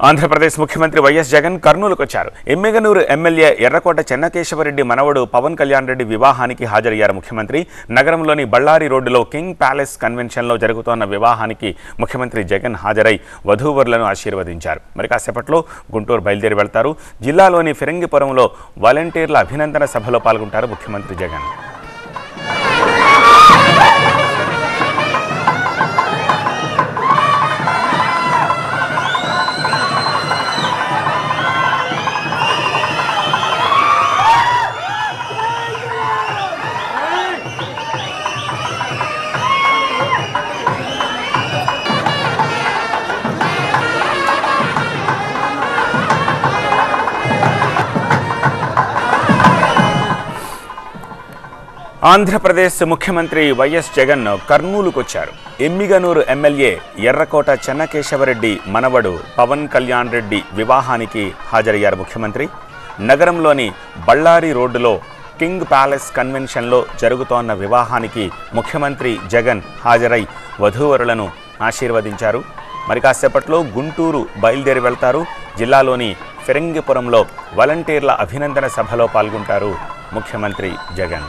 ఆంధ్రప్రదేశ్ ముఖ్యమంత్రి వైఎస్ జగన్ కర్నూలుకు వచ్చారు. ఎమ్మిగనూరు ఎమ్మెల్యే ఎర్రకోట చెన్నకేశవరెడ్డి మనవడు పవన్ కళ్యాణ్ రెడ్డి వివాహానికి హాజరయ్యారు. ముఖ్యమంత్రి నగరంలోని బళ్ళారి రోడ్డులో కింగ్ ప్యాలెస్ కన్వెన్షన్లో జరుగుతోన్న వివాహానికి ముఖ్యమంత్రి జగన్ హాజరై వధూవరులను ఆశీర్వదించారు. మరి కాసేపట్లో గుంటూరు బయలుదేరి వెళ్తారు. జిల్లాలోని ఫిరంగిపురంలో వాలంటీర్ల అభినందన సభలో పాల్గొంటారు ముఖ్యమంత్రి జగన్. ఆంధ్రప్రదేశ్ ముఖ్యమంత్రి వైఎస్ జగన్ కర్నూలుకు వచ్చారు. ఎమ్మిగనూరు ఎమ్మెల్యే ఎర్రకోట చెన్నకేశవరెడ్డి మనవడు పవన్ కళ్యాణ్ రెడ్డి వివాహానికి హాజరయ్యారు. ముఖ్యమంత్రి నగరంలోని బళ్ళారి రోడ్డులో కింగ్ ప్యాలెస్ కన్వెన్షన్లో జరుగుతోన్న వివాహానికి ముఖ్యమంత్రి జగన్ హాజరై వధూవరులను ఆశీర్వదించారు. మరి కాసేపట్లో గుంటూరు బయలుదేరి వెళ్తారు. జిల్లాలోని ఫిరంగిపురంలో వాలంటీర్ల అభినందన సభలో పాల్గొంటారు ముఖ్యమంత్రి జగన్.